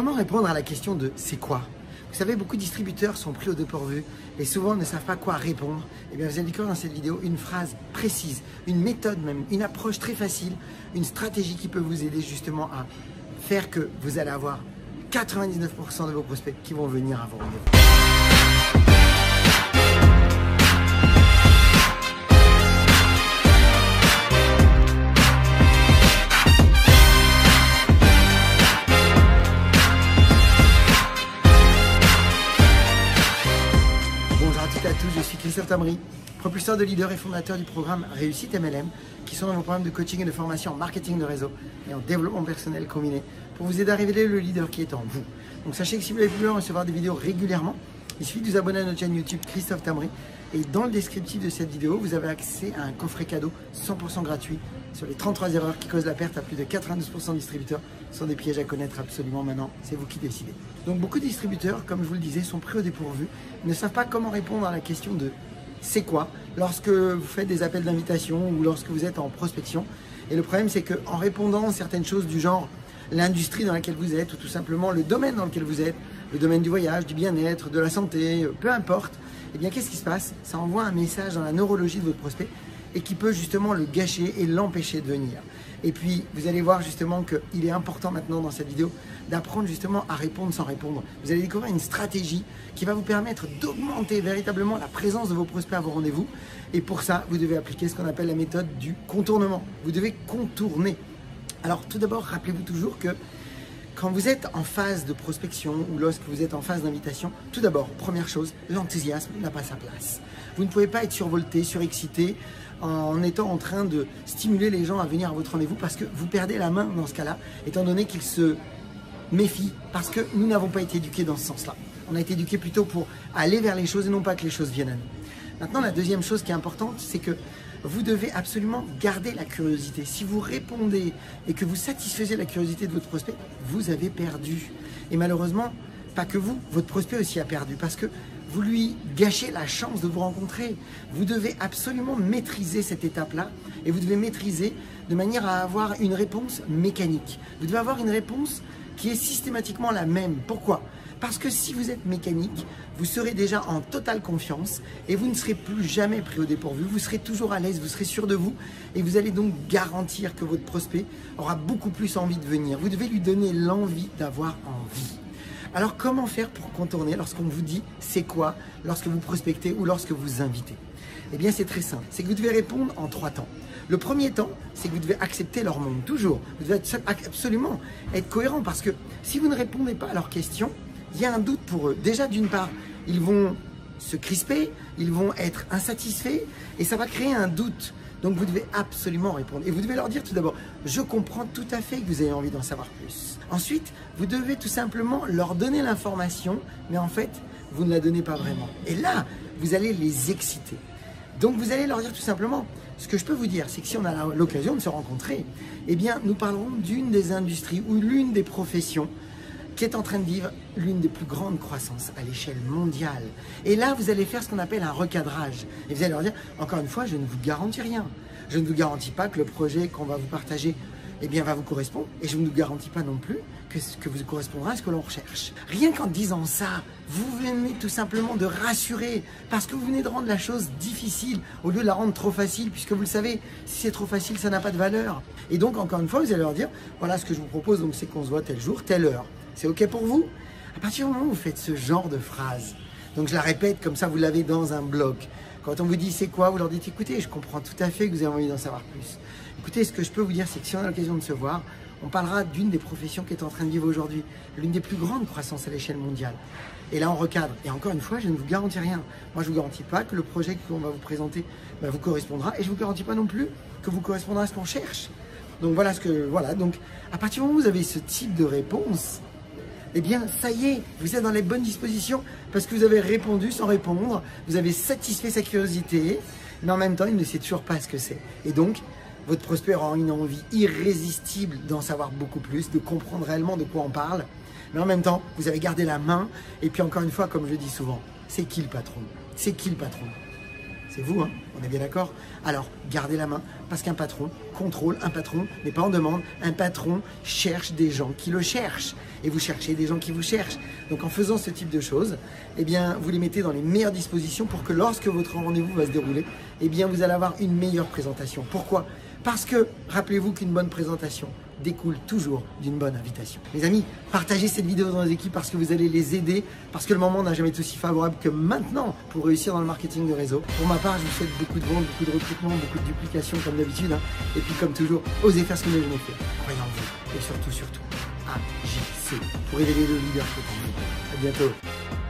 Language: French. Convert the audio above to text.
Comment répondre à la question de c'est quoi? Vous savez, beaucoup de distributeurs sont pris au dépourvu et souvent ne savent pas quoi répondre. Eh bien, vous allez découvrir dans cette vidéo une phrase précise, une méthode même, une approche très facile, une stratégie qui peut vous aider justement à faire que vous allez avoir 99% de vos prospects qui vont venir à vos rendez-vous. Je suis Christophe Tamry, propulseur de leader et fondateur du programme Réussite MLM, qui sont dans vos programmes de coaching et de formation en marketing de réseau et en développement personnel combiné pour vous aider à révéler le leader qui est en vous. Donc sachez que si vous voulez plus recevoir des vidéos régulièrement, il suffit de vous abonner à notre chaîne YouTube Christophe Tamry et dans le descriptif de cette vidéo, vous avez accès à un coffret cadeau 100% gratuit sur les 33 erreurs qui causent la perte à plus de 92% de distributeurs. Ce sont des pièges à connaître absolument maintenant, c'est vous qui décidez. Donc beaucoup de distributeurs, comme je vous le disais, sont pris au dépourvu, ne savent pas comment répondre à la question de c'est quoi lorsque vous faites des appels d'invitation ou lorsque vous êtes en prospection. Et le problème, c'est qu'en répondant certaines choses du genre l'industrie dans laquelle vous êtes ou tout simplement le domaine dans lequel vous êtes, le domaine du voyage, du bien-être, de la santé, peu importe, eh bien qu'est-ce qui se passe? Ça envoie un message dans la neurologie de votre prospect et qui peut justement le gâcher et l'empêcher de venir. Et puis, vous allez voir justement qu'il est important maintenant dans cette vidéo d'apprendre justement à répondre sans répondre. Vous allez découvrir une stratégie qui va vous permettre d'augmenter véritablement la présence de vos prospects à vos rendez-vous. Et pour ça, vous devez appliquer ce qu'on appelle la méthode du contournement. Vous devez contourner. Alors, tout d'abord, rappelez-vous toujours que quand vous êtes en phase de prospection ou lorsque vous êtes en phase d'invitation, tout d'abord, première chose, l'enthousiasme n'a pas sa place. Vous ne pouvez pas être survolté, surexcité en étant en train de stimuler les gens à venir à votre rendez-vous parce que vous perdez la main dans ce cas-là, étant donné qu'ils se méfient parce que nous n'avons pas été éduqués dans ce sens-là. On a été éduqués plutôt pour aller vers les choses et non pas que les choses viennent à nous. Maintenant, la deuxième chose qui est importante, c'est que vous devez absolument garder la curiosité. Si vous répondez et que vous satisfaisez la curiosité de votre prospect, vous avez perdu. Et malheureusement, pas que vous, votre prospect aussi a perdu parce que vous lui gâchez la chance de vous rencontrer. Vous devez absolument maîtriser cette étape-là et vous devez maîtriser de manière à avoir une réponse mécanique. Vous devez avoir une réponse qui est systématiquement la même. Pourquoi ? Parce que si vous êtes mécanique, vous serez déjà en totale confiance et vous ne serez plus jamais pris au dépourvu. Vous serez toujours à l'aise, vous serez sûr de vous et vous allez donc garantir que votre prospect aura beaucoup plus envie de venir. Vous devez lui donner l'envie d'avoir envie. Alors comment faire pour contourner lorsqu'on vous dit c'est quoi lorsque vous prospectez ou lorsque vous invitez? Eh bien c'est très simple, c'est que vous devez répondre en 3 temps. Le premier temps, c'est que vous devez accepter leur monde, toujours. Vous devez absolument être cohérent parce que si vous ne répondez pas à leurs questions, il y a un doute pour eux. Déjà d'une part, ils vont se crisper, ils vont être insatisfaits et ça va créer un doute. Donc vous devez absolument répondre. Et vous devez leur dire tout d'abord, je comprends tout à fait que vous avez envie d'en savoir plus. Ensuite, vous devez tout simplement leur donner l'information, mais en fait, vous ne la donnez pas vraiment. Et là, vous allez les exciter. Donc vous allez leur dire tout simplement, ce que je peux vous dire, c'est que si on a l'occasion de se rencontrer, eh bien nous parlerons d'une des industries ou l'une des professions qui est en train de vivre l'une des plus grandes croissances à l'échelle mondiale. Et là, vous allez faire ce qu'on appelle un recadrage. Et vous allez leur dire, encore une fois, je ne vous garantis rien. Je ne vous garantis pas que le projet qu'on va vous partager eh bien, va vous correspondre. Et je ne vous garantis pas non plus que vous correspondra à ce que l'on recherche. Rien qu'en disant ça, vous venez tout simplement de rassurer parce que vous venez de rendre la chose difficile au lieu de la rendre trop facile puisque vous le savez, si c'est trop facile, ça n'a pas de valeur. Et donc, encore une fois, vous allez leur dire, voilà ce que je vous propose, donc c'est qu'on se voit tel jour, telle heure. C'est OK pour vous? À partir du moment où vous faites ce genre de phrase, donc je la répète comme ça, vous l'avez dans un bloc. Quand on vous dit c'est quoi, vous leur dites écoutez, je comprends tout à fait que vous avez envie d'en savoir plus. Écoutez, ce que je peux vous dire, c'est que si on a l'occasion de se voir, on parlera d'une des professions qui est en train de vivre aujourd'hui, l'une des plus grandes croissances à l'échelle mondiale. Et là, on recadre. Et encore une fois, je ne vous garantis rien. Moi, je ne vous garantis pas que le projet qu'on va vous présenter vous correspondra. Et je ne vous garantis pas non plus que vous correspondra à ce qu'on cherche. Donc voilà Donc à partir du moment où vous avez ce type de réponse, eh bien, ça y est, vous êtes dans les bonnes dispositions parce que vous avez répondu sans répondre, vous avez satisfait sa curiosité, mais en même temps, il ne sait toujours pas ce que c'est. Et donc, votre prospect aura une envie irrésistible d'en savoir beaucoup plus, de comprendre réellement de quoi on parle, mais en même temps, vous avez gardé la main, et puis encore une fois, comme je dis souvent, c'est qui le patron? C'est qui le patron? C'est vous, hein, on est bien d'accord? Alors, gardez la main, parce qu'un patron contrôle, un patron n'est pas en demande, un patron cherche des gens qui le cherchent. Et vous cherchez des gens qui vous cherchent. Donc en faisant ce type de choses, eh bien, vous les mettez dans les meilleures dispositions pour que lorsque votre rendez-vous va se dérouler, eh bien, vous allez avoir une meilleure présentation. Pourquoi? Parce que, rappelez-vous qu'une bonne présentation découle toujours d'une bonne invitation. Les amis, partagez cette vidéo dans les équipes parce que vous allez les aider, parce que le moment n'a jamais été aussi favorable que maintenant pour réussir dans le marketing de réseau. Pour ma part, je vous souhaite beaucoup de ventes, beaucoup de recrutement, beaucoup de duplication comme d'habitude. Et puis comme toujours, osez faire ce que vous avez fait. Croyez en vous et surtout, agissez pour élever le leader qui est en vous. À bientôt.